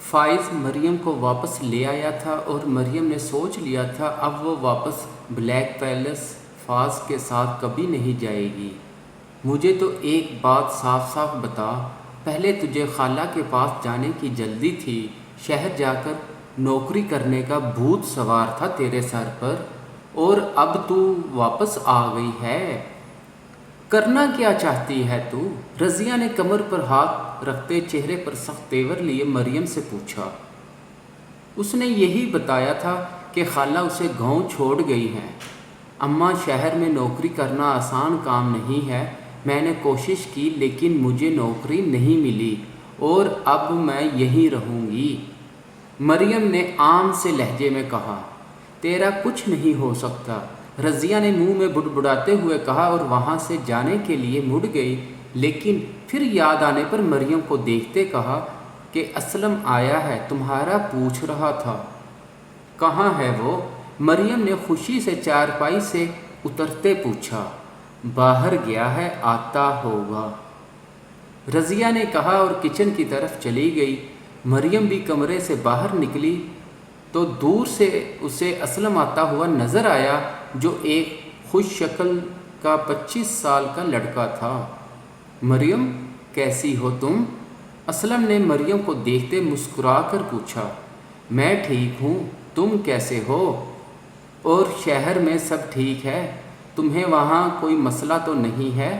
فائز مریم کو واپس لے آیا تھا اور مریم نے سوچ لیا تھا اب وہ واپس بلیک پیلس فاز کے ساتھ کبھی نہیں جائے گی۔ مجھے تو ایک بات صاف صاف بتا، پہلے تجھے خالہ کے پاس جانے کی جلدی تھی، شہر جا کر نوکری کرنے کا بھوت سوار تھا تیرے سر پر، اور اب تو واپس آ گئی ہے۔ کرنا کیا چاہتی ہے تو؟ رضیہ نے کمر پر ہاتھ رکھتے چہرے پر سخت تیور لیے مریم سے پوچھا۔ اس نے یہی بتایا تھا کہ خالہ اسے گاؤں چھوڑ گئی ہیں۔ اماں، شہر میں نوکری کرنا آسان کام نہیں ہے، میں نے کوشش کی لیکن مجھے نوکری نہیں ملی اور اب میں یہیں رہوں گی۔ مریم نے عام سے لہجے میں کہا۔ تیرا کچھ نہیں ہو سکتا، رضیہ نے منہ میں بڑبڑاتے ہوئے کہا اور وہاں سے جانے کے لیے مڑ گئی، لیکن پھر یاد آنے پر مریم کو دیکھتے کہا کہ اسلم آیا ہے، تمہارا پوچھ رہا تھا۔ کہاں ہے وہ؟ مریم نے خوشی سے چارپائی سے اترتے پوچھا۔ باہر گیا ہے، آتا ہوگا، رضیہ نے کہا اور کچن کی طرف چلی گئی۔ مریم بھی کمرے سے باہر نکلی تو دور سے اسے اسلم آتا ہوا نظر آیا، جو ایک خوش شکل کا 25 سال کا لڑکا تھا۔ مریم، کیسی ہو تم؟ اسلم نے مریم کو دیکھتے مسکرا کر پوچھا۔ میں ٹھیک ہوں، تم کیسے ہو؟ اور شہر میں سب ٹھیک ہے؟ تمہیں وہاں کوئی مسئلہ تو نہیں ہے؟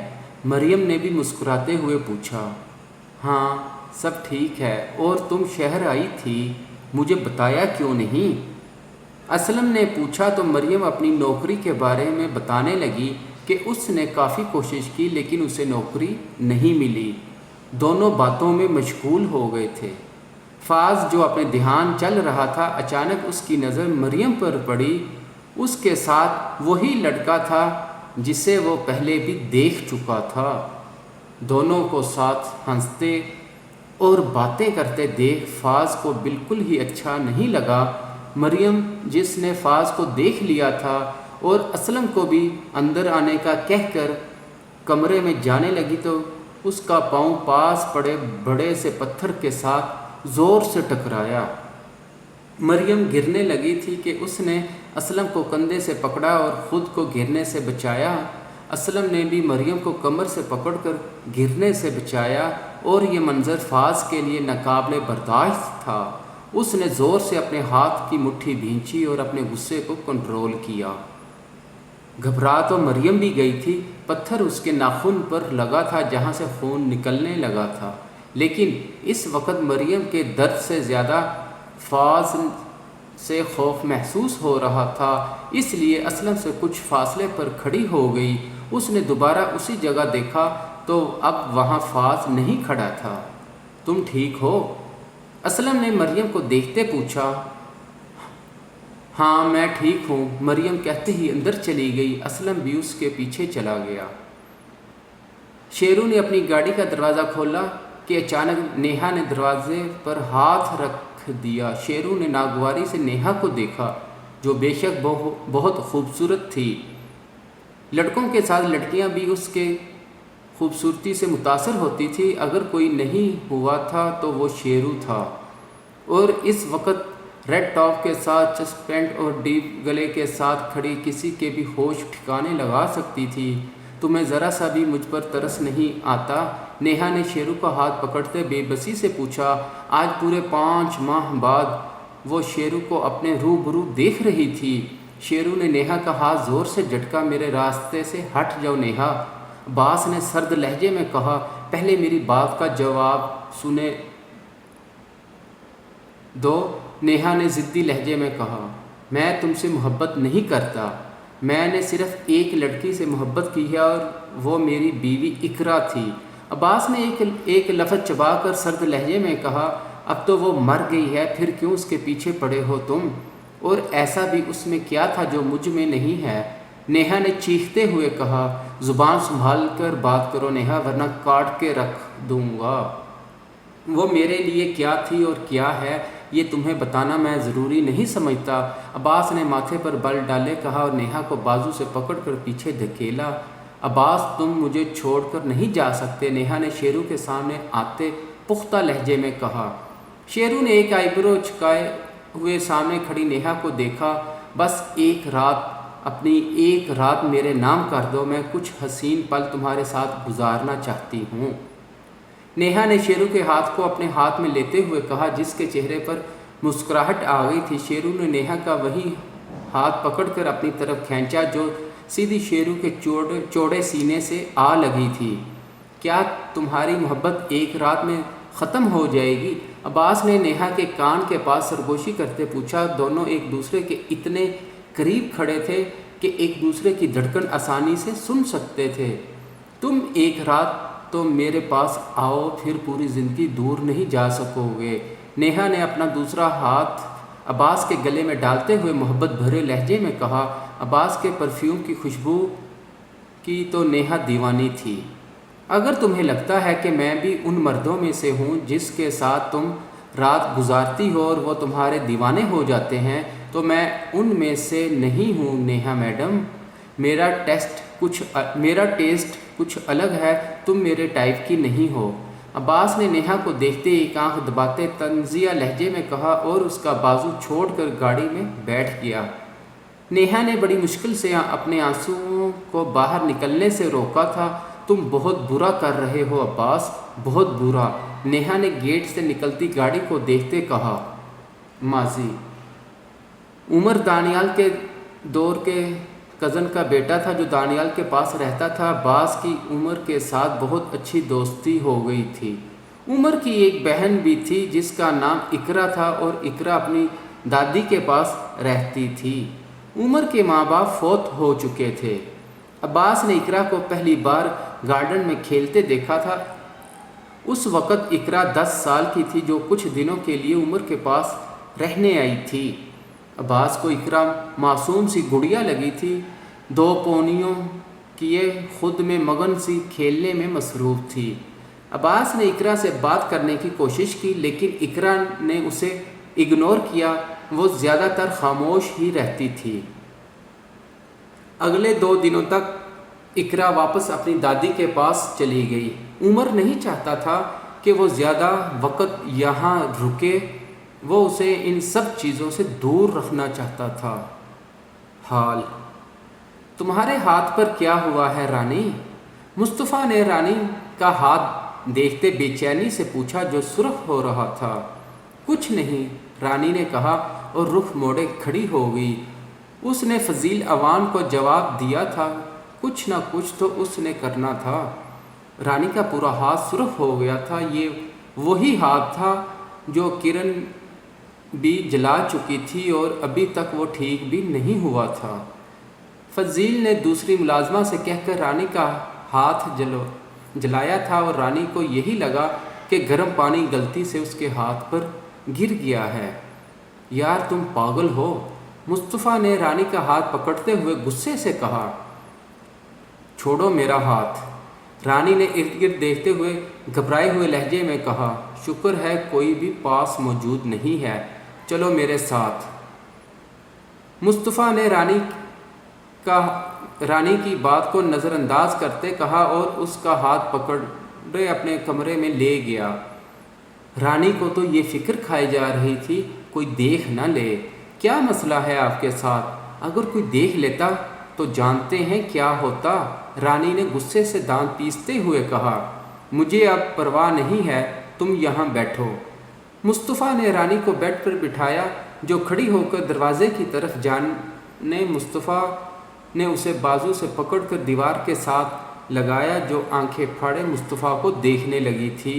مریم نے بھی مسکراتے ہوئے پوچھا۔ ہاں، سب ٹھیک ہے، اور تم شہر آئی تھی، مجھے بتایا کیوں نہیں؟ اسلم نے پوچھا تو مریم اپنی نوکری کے بارے میں بتانے لگی کہ اس نے کافی کوشش کی لیکن اسے نوکری نہیں ملی۔ دونوں باتوں میں مشغول ہو گئے تھے۔ فاز، جو اپنے دھیان چل رہا تھا، اچانک اس کی نظر مریم پر پڑی۔ اس کے ساتھ وہی لڑکا تھا جسے وہ پہلے بھی دیکھ چکا تھا۔ دونوں کو ساتھ ہنستے اور باتیں کرتے دیکھ فاز کو بالکل ہی اچھا نہیں لگا۔ مریم، جس نے فاز کو دیکھ لیا تھا اور اسلم کو بھی اندر آنے کا کہہ کر کمرے میں جانے لگی تو اس کا پاؤں پاس پڑے بڑے سے پتھر کے ساتھ زور سے ٹکرایا۔ مریم گرنے لگی تھی کہ اس نے اسلم کو کندھے سے پکڑا اور خود کو گرنے سے بچایا۔ اسلم نے بھی مریم کو کمر سے پکڑ کر گرنے سے بچایا اور یہ منظر فاز کے لیے ناقابل برداشت تھا۔ اس نے زور سے اپنے ہاتھ کی مٹھی بھینچی اور اپنے غصے کو کنٹرول کیا۔ گھبرا تو مریم بھی گئی تھی، پتھر اس کے ناخن پر لگا تھا جہاں سے خون نکلنے لگا تھا، لیکن اس وقت مریم کے درد سے زیادہ فاز سے خوف محسوس ہو رہا تھا، اس لیے اسلم سے کچھ فاصلے پر کھڑی ہو گئی۔ اس نے دوبارہ اسی جگہ دیکھا تو اب وہاں فاز نہیں کھڑا تھا۔ تم ٹھیک ہو؟ اسلم نے مریم کو دیکھتے پوچھا۔ ہاں، میں ٹھیک ہوں، مریم کہتے ہی اندر چلی گئی۔ اسلم بھی اس کے پیچھے چلا گیا۔ شیرو نے اپنی گاڑی کا دروازہ کھولا کہ اچانک نیہا نے دروازے پر ہاتھ رکھ دیا۔ شیرو نے ناگواری سے نیہا کو دیکھا، جو بے شک بہت خوبصورت تھی۔ لڑکوں کے ساتھ لڑکیاں بھی اس کے خوبصورتی سے متاثر ہوتی تھی، اگر کوئی نہیں ہوا تھا تو وہ شیرو تھا، اور اس وقت ریڈ ٹاپ کے ساتھ چسٹ پینٹ اور ڈیپ گلے کے ساتھ کھڑی کسی کے بھی ہوش ٹھکانے لگا سکتی تھی۔ تمہیں ذرا سا بھی مجھ پر ترس نہیں آتا؟ نیہا نے شیرو کا ہاتھ پکڑتے بے بسی سے پوچھا۔ آج پورے 5 ماہ بعد وہ شیرو کو اپنے روبرو دیکھ رہی تھی۔ شیرو نے نیہا کا ہاتھ زور سے جھٹکا۔ میرے راستے سے ہٹ جاؤ نیہا، عباس نے سرد لہجے میں کہا۔ پہلے میری بات کا جواب سنے دو، نیہا نے ضدی لہجے میں کہا۔ میں تم سے محبت نہیں کرتا، میں نے صرف ایک لڑکی سے محبت کی ہے اور وہ میری بیوی اقرا تھی۔ عباس نے ایک لفظ چبا کر سرد لہجے میں کہا۔ اب تو وہ مر گئی ہے، پھر کیوں اس کے پیچھے پڑے ہو تم؟ اور ایسا بھی اس میں کیا تھا جو مجھ میں نہیں ہے؟ نیہا نے چیختے ہوئے کہا۔ زبان سنبھال کر بات کرو نیہا، ورنہ کاٹ کے رکھ دوں گا۔ وہ میرے لیے کیا تھی اور کیا ہے یہ تمہیں بتانا میں ضروری نہیں سمجھتا، عباس نے ماتھے پر بل ڈالے کہا اور نیہا کو بازو سے پکڑ کر پیچھے دھکیلا۔ عباس، تم مجھے چھوڑ کر نہیں جا سکتے، نیہا نے شیرو کے سامنے آتے پختہ لہجے میں کہا۔ شیرو نے ایک آئیبرو چکائے ہوئے سامنے کھڑی نیہا کو دیکھا۔ بس اپنی ایک رات میرے نام کر دو، میں کچھ حسین پل تمہارے ساتھ گزارنا چاہتی ہوں۔ نیہا نے شیرو کے ہاتھ کو اپنے ہاتھ میں لیتے ہوئے کہا، جس کے چہرے پر مسکراہٹ آ گئی تھی۔ شیرو نے نیہا کا وہی ہاتھ پکڑ کر اپنی طرف کھینچا جو سیدھی شیرو کے چوڑے سینے سے آ لگی تھی۔ کیا تمہاری محبت ایک رات میں ختم ہو جائے گی؟ عباس نے نیہا کے کان کے پاس سرگوشی کرتے پوچھا۔ دونوں ایک دوسرے کے اتنے قریب کھڑے تھے کہ ایک دوسرے کی دھڑکن آسانی سے سن سکتے تھے۔ تم ایک رات تو میرے پاس آؤ، پھر پوری زندگی دور نہیں جا سکو گے۔ نیہا نے اپنا دوسرا ہاتھ عباس کے گلے میں ڈالتے ہوئے محبت بھرے لہجے میں کہا۔ عباس کے پرفیوم کی خوشبو کی تو نیہا دیوانی تھی۔ اگر تمہیں لگتا ہے کہ میں بھی ان مردوں میں سے ہوں جس کے ساتھ تم رات گزارتی ہو اور وہ تمہارے دیوانے ہو جاتے ہیں، تو میں ان میں سے نہیں ہوں نیہا میڈم۔ میرا ٹیسٹ کچھ الگ ہے، تم میرے ٹائپ کی نہیں ہو۔ عباس نے نیہا کو دیکھتے ایک آنکھ دباتے طنزیہ لہجے میں کہا اور اس کا بازو چھوڑ کر گاڑی میں بیٹھ گیا۔ نیہا نے بڑی مشکل سے اپنے آنسوؤں کو باہر نکلنے سے روکا تھا۔ تم بہت برا کر رہے ہو عباس، بہت برا، نیہا نے گیٹ سے نکلتی گاڑی کو دیکھتے کہا۔ ماضی: عمر دانیال کے دور کے کزن کا بیٹا تھا جو دانیال کے پاس رہتا تھا۔ عباس کی عمر کے ساتھ بہت اچھی دوستی ہو گئی تھی۔ عمر کی ایک بہن بھی تھی جس کا نام اقرا تھا اور اقرا اپنی دادی کے پاس رہتی تھی۔ عمر کے ماں باپ فوت ہو چکے تھے۔ عباس نے اقرا کو پہلی بار گارڈن میں کھیلتے دیکھا تھا۔ اس وقت اقرا 10 سال کی تھی، جو کچھ دنوں کے لیے عمر کے پاس رہنے آئی تھی۔ عباس کو اقرا معصوم سی گڑیا لگی تھی، 2 پونیوں کیے خود میں مگن سی کھیلنے میں مصروف تھی۔ عباس نے اقرا سے بات کرنے کی کوشش کی لیکن اقرا نے اسے اگنور کیا، وہ زیادہ تر خاموش ہی رہتی تھی۔ اگلے 2 دنوں تک اقرا واپس اپنی دادی کے پاس چلی گئی۔ عمر نہیں چاہتا تھا کہ وہ زیادہ وقت یہاں رکے، وہ اسے ان سب چیزوں سے دور رکھنا چاہتا تھا۔ حال: تمہارے ہاتھ پر کیا ہوا ہے رانی؟ مصطفیٰ نے رانی کا ہاتھ دیکھتے بے چینی سے پوچھا جو سرخ ہو رہا تھا۔ کچھ نہیں، رانی نے کہا اور رخ موڑے کھڑی ہو گئی۔ اس نے فضیل عوان کو جواب دیا تھا، کچھ نہ کچھ تو اس نے کرنا تھا۔ رانی کا پورا ہاتھ سرخ ہو گیا تھا۔ یہ وہی ہاتھ تھا جو کرن بھی جلا چکی تھی اور ابھی تک وہ ٹھیک بھی نہیں ہوا تھا۔ فضیل نے دوسری ملازمہ سے کہہ کر رانی کا ہاتھ جلایا تھا اور رانی کو یہی لگا کہ گرم پانی غلطی سے اس کے ہاتھ پر گر گیا ہے۔ یار تم پاگل ہو، مصطفیٰ نے رانی کا ہاتھ پکڑتے ہوئے غصے سے کہا۔ چھوڑو میرا ہاتھ، رانی نے ارد گرد دیکھتے ہوئے گھبرائے ہوئے لہجے میں کہا۔ شکر ہے کوئی بھی پاس موجود نہیں ہے، چلو میرے ساتھ۔ مصطفیٰ نے رانی کی بات کو نظر انداز کرتے کہا اور اس کا ہاتھ پکڑے اپنے کمرے میں لے گیا۔ رانی کو تو یہ فکر کھائی جا رہی تھی کوئی دیکھ نہ لے۔ کیا مسئلہ ہے آپ کے ساتھ؟ اگر کوئی دیکھ لیتا تو جانتے ہیں کیا ہوتا؟ رانی نے غصے سے دانت پیستے ہوئے کہا۔ مجھے اب پرواہ نہیں ہے، تم یہاں بیٹھو۔ مصطفیٰ نے رانی کو بیڈ پر بٹھایا جو کھڑی ہو کر دروازے کی طرف جانے مصطفیٰ نے اسے بازو سے پکڑ کر دیوار کے ساتھ لگایا جو آنکھیں پھاڑے مصطفیٰ کو دیکھنے لگی تھی۔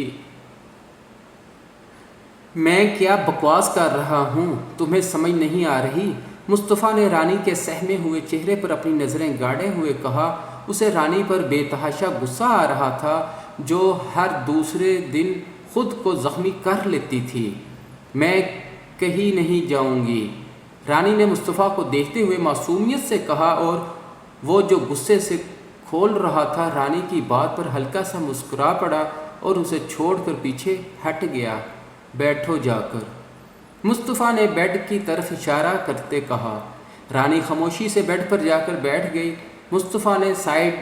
میں کیا بکواس کر رہا ہوں، تمہیں سمجھ نہیں آ رہی؟ مصطفیٰ نے رانی کے سہمے ہوئے چہرے پر اپنی نظریں گاڑے ہوئے کہا۔ اسے رانی پر بے تحاشا غصہ آ رہا تھا جو ہر دوسرے دن خود کو زخمی کر لیتی تھی۔ میں کہیں نہیں جاؤں گی، رانی نے مصطفیٰ کو دیکھتے ہوئے معصومیت سے کہا اور وہ جو غصے سے کھول رہا تھا رانی کی بات پر ہلکا سا مسکرا پڑا اور اسے چھوڑ کر پیچھے ہٹ گیا۔ بیٹھو جا کر، مصطفیٰ نے بیڈ کی طرف اشارہ کرتے کہا۔ رانی خاموشی سے بیڈ پر جا کر بیٹھ گئی۔ مصطفیٰ نے سائیڈ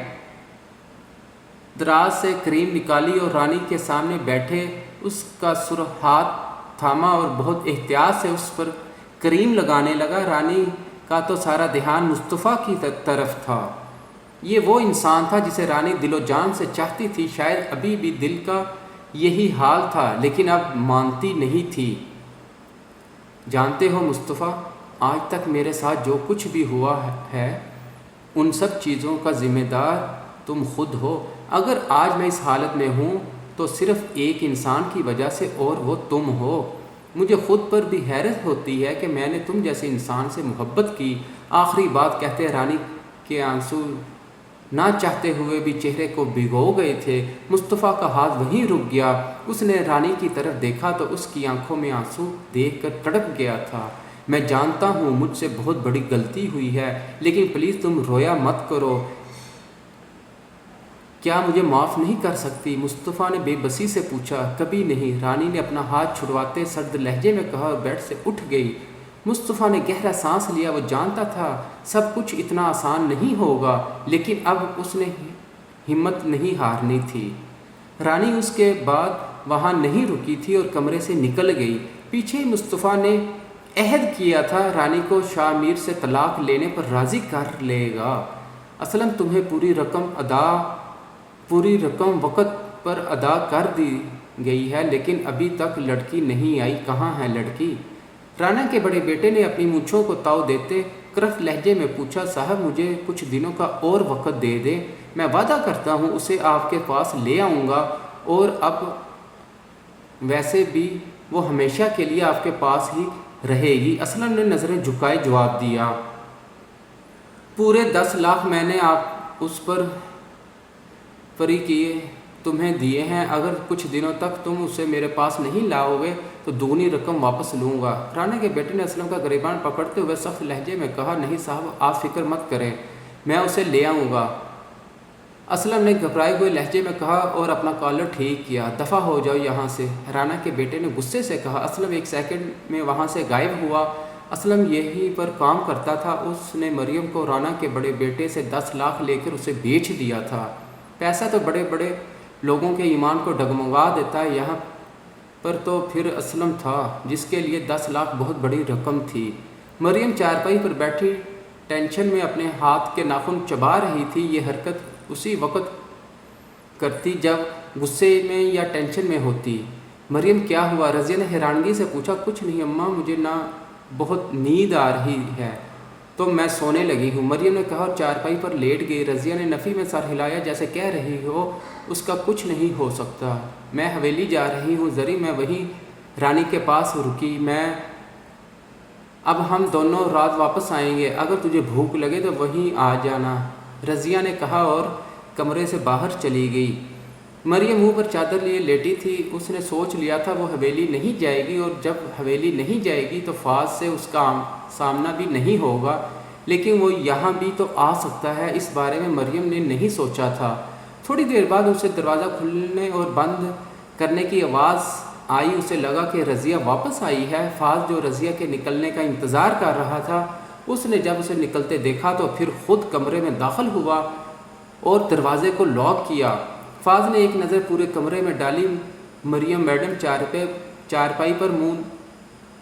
دراز سے کریم نکالی اور رانی کے سامنے بیٹھے اس کا سرخ ہاتھ تھاما اور بہت احتیاط سے اس پر کریم لگانے لگا۔ رانی کا تو سارا دھیان مصطفیٰ کی طرف تھا۔ یہ وہ انسان تھا جسے رانی دل و جان سے چاہتی تھی۔ شاید ابھی بھی دل کا یہی حال تھا، لیکن اب مانتی نہیں تھی۔ جانتے ہو مصطفیٰ، آج تک میرے ساتھ جو کچھ بھی ہوا ہے ان سب چیزوں کا ذمہ دار تم خود ہو۔ اگر آج میں اس حالت میں ہوں تو صرف ایک انسان کی وجہ سے، اور وہ تم ہو۔ مجھے خود پر بھی حیرت ہوتی ہے کہ میں نے تم جیسے انسان سے محبت کی۔ آخری بات کہتے رانی کے آنسو نہ چاہتے ہوئے بھی چہرے کو بھگو گئے تھے۔ مصطفیٰ کا ہاتھ وہیں رک گیا۔ اس نے رانی کی طرف دیکھا تو اس کی آنکھوں میں آنسو دیکھ کر تڑپ گیا تھا۔ میں جانتا ہوں مجھ سے بہت بڑی غلطی ہوئی ہے، لیکن پلیز تم رویا مت کرو۔ کیا مجھے معاف نہیں کر سکتی؟ مصطفیٰ نے بے بسی سے پوچھا۔ کبھی نہیں، رانی نے اپنا ہاتھ چھڑواتے سرد لہجے میں کہا اور بیڈ سے اٹھ گئی۔ مصطفیٰ نے گہرا سانس لیا۔ وہ جانتا تھا سب کچھ اتنا آسان نہیں ہوگا، لیکن اب اس نے ہمت نہیں ہارنی تھی۔ رانی اس کے بعد وہاں نہیں رکی تھی اور کمرے سے نکل گئی۔ پیچھے مصطفیٰ نے عہد کیا تھا رانی کو شاہ میر سے طلاق لینے پر راضی کر لے گا۔ اصلاً تمہیں پوری رقم وقت پر ادا کر دی گئی ہے، لیکن ابھی تک لڑکی نہیں آئی۔ کہاں ہے لڑکی؟ رانا کے بڑے بیٹے نے اپنی مونچھوں کو تاؤ دیتے کرخت لہجے میں پوچھا۔ صاحب مجھے کچھ دنوں کا اور وقت دے دیں، میں وعدہ کرتا ہوں اسے آپ کے پاس لے آؤں گا، اور اب ویسے بھی وہ ہمیشہ کے لیے آپ کے پاس ہی رہے گی۔ اسلم نے نظریں جھکائے جواب دیا۔ پورے 10 لاکھ میں نے آپ اس پر فری کیے تمہیں دیے ہیں۔ اگر کچھ دنوں تک تم اسے میرے پاس نہیں لاؤ گے تو دگنی رقم واپس لوں گا۔ رانا کے بیٹے نے اسلم کا گریبان پکڑتے ہوئے سخت لہجے میں کہا۔ نہیں صاحب، آپ فکر مت کریں، میں اسے لے آؤں گا۔ اسلم نے گھبرائے ہوئے لہجے میں کہا اور اپنا کالر ٹھیک کیا۔ دفع ہو جاؤ یہاں سے، رانا کے بیٹے نے غصے سے کہا۔ اسلم 1 سیکنڈ میں وہاں سے غائب ہوا۔ اسلم یہیں پر کام کرتا تھا۔ اس نے مریم کو رانا کے بڑے بیٹے سے 10 لاکھ لے کر اسے بیچ دیا تھا۔ پیسہ تو بڑے بڑے لوگوں کے ایمان کو ڈگمگا دیتا ہے، یہاں پر تو پھر اسلم تھا جس کے لیے 10 لاکھ بہت بڑی رقم تھی۔ مریم چارپائی پر بیٹھی ٹینشن میں اپنے ہاتھ کے ناخن چبا رہی تھی۔ یہ حرکت اسی وقت کرتی جب غصے میں یا ٹینشن میں ہوتی۔ مریم کیا ہوا؟ رضیہ نے حیرانگی سے پوچھا۔ کچھ نہیں اماں، مجھے نہ بہت نیند آ رہی ہے تو میں سونے لگی ہوں، مریم نے کہا اور چارپائی پر لیٹ گئی۔ رضیہ نے نفی میں سر ہلایا جیسے کہہ رہی ہو اس کا کچھ نہیں ہو سکتا۔ میں حویلی جا رہی ہوں زری، میں وہیں رانی کے پاس رکی۔ اب ہم دونوں رات واپس آئیں گے، اگر تجھے بھوک لگے تو وہیں آ جانا، رضیہ نے کہا اور کمرے سے باہر چلی گئی۔ مریم منہ پر چادر لیے لیٹی تھی۔ اس نے سوچ لیا تھا وہ حویلی نہیں جائے گی، اور جب حویلی نہیں جائے گی تو فاض سے اس کا سامنا بھی نہیں ہوگا، لیکن وہ یہاں بھی تو آ سکتا ہے۔ اس بارے میں مریم نے نہیں سوچا تھا۔ تھوڑی دیر بعد اسے دروازہ کھلنے اور بند کرنے کی آواز آئی۔ اسے لگا کہ رضیہ واپس آئی ہے۔ فاض جو رضیہ کے نکلنے کا انتظار کر رہا تھا، اس نے جب اسے نکلتے دیکھا تو پھر خود کمرے میں داخل ہوا اور دروازے کو لاک کیا۔ فاض نے ایک نظر پورے کمرے میں ڈالی۔ مریم میڈم چارپائی پر منہ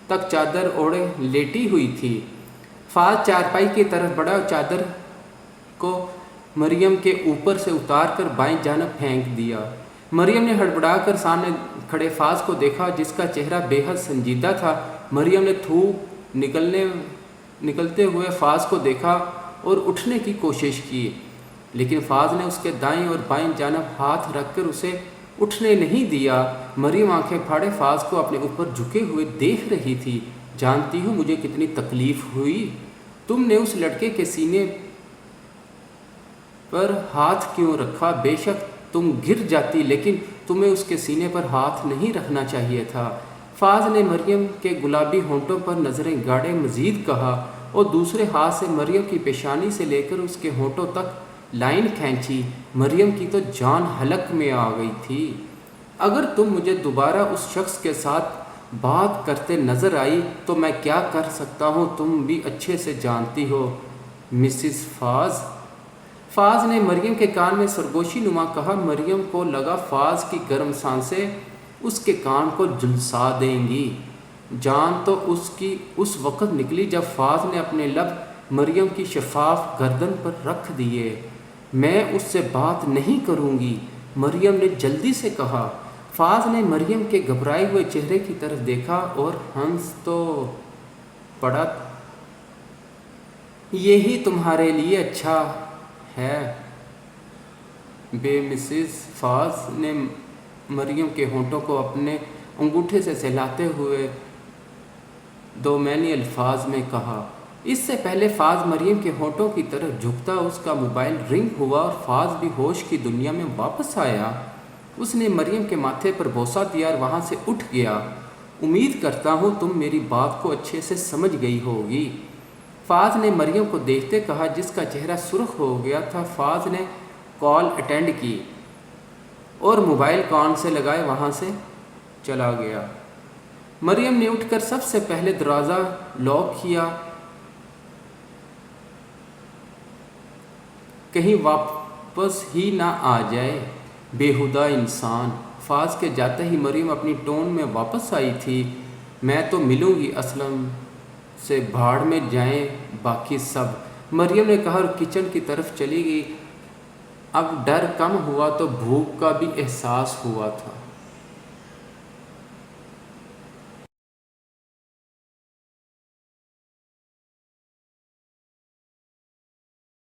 تک چادر اوڑھے لیٹی ہوئی تھی۔ فاض چارپائی کی طرف بڑھا اور چادر کو مریم کے اوپر سے اتار کر بائیں جانب پھینک دیا۔ مریم نے ہڑبڑا کر سامنے کھڑے فاض کو دیکھا جس کا چہرہ بے حد سنجیدہ تھا۔ مریم نے تھوک نکلتے ہوئے فاض کو دیکھا اور اٹھنے کی کوشش کی، لیکن فاض نے اس کے دائیں اور بائیں جانب ہاتھ رکھ کر اسے اٹھنے نہیں دیا۔ مریم آنکھیں پھاڑے فاض کو اپنے اوپر جھکے ہوئے دیکھ رہی تھی۔ جانتی ہو مجھے کتنی تکلیف ہوئی؟ تم نے اس لڑکے کے سینے پر ہاتھ کیوں رکھا؟ بے شک تم گر جاتی، لیکن تمہیں اس کے سینے پر ہاتھ نہیں رکھنا چاہیے تھا۔ فاض نے مریم کے گلابی ہونٹوں پر نظریں گاڑے مزید کہا اور دوسرے ہاتھ سے مریم کی پیشانی سے لے کر اس کے ہونٹوں تک لائن کھینچی۔ مریم کی تو جان حلق میں آ گئی تھی۔ اگر تم مجھے دوبارہ اس شخص کے ساتھ بات کرتے نظر آئی تو میں کیا کر سکتا ہوں، تم بھی اچھے سے جانتی ہو مسز فاض۔ فاض نے مریم کے کان میں سرگوشی نما کہا۔ مریم کو لگا فاض کی گرم سانسیں اس کے کان کو جھلسا دیں گی۔ جان تو اس کی اس وقت نکلی جب فاض نے اپنے لب مریم کی شفاف گردن پر رکھ دیے۔ میں اس سے بات نہیں کروں گی، مریم نے جلدی سے کہا۔ فاض نے مریم کے گھبرائے ہوئے چہرے کی طرف دیکھا اور ہنس تو پڑا۔ یہی تمہارے لیے اچھا ہے بے مسز فاض نے مریم کے ہونٹوں کو اپنے انگوٹھے سے سہلاتے ہوئے دومینی الفاظ میں کہا۔ اس سے پہلے فاض مریم کے ہونٹوں کی طرف جھکتا اس کا موبائل رنگ ہوا اور فاض بھی ہوش کی دنیا میں واپس آیا۔ اس نے مریم کے ماتھے پر بوسہ دیا اور وہاں سے اٹھ گیا۔ امید کرتا ہوں تم میری بات کو اچھے سے سمجھ گئی ہوگی، فاض نے مریم کو دیکھتے کہا جس کا چہرہ سرخ ہو گیا تھا۔ فاض نے کال اٹینڈ کی اور موبائل کان سے لگائے وہاں سے چلا گیا۔ مریم نے اٹھ کر سب سے پہلے دروازہ لاک کیا، کہیں واپس ہی نہ آ جائے، بےہودہ انسان۔ فاض کے جاتے ہی مریم اپنی ٹون میں واپس آئی تھی۔ میں تو ملوں گی، اسلم سے بھاڑ میں جائیں باقی سب، مریم نے کہا اور کچن کی طرف چلی گئی۔ اب ڈر کم ہوا تو بھوک کا بھی احساس ہوا تھا۔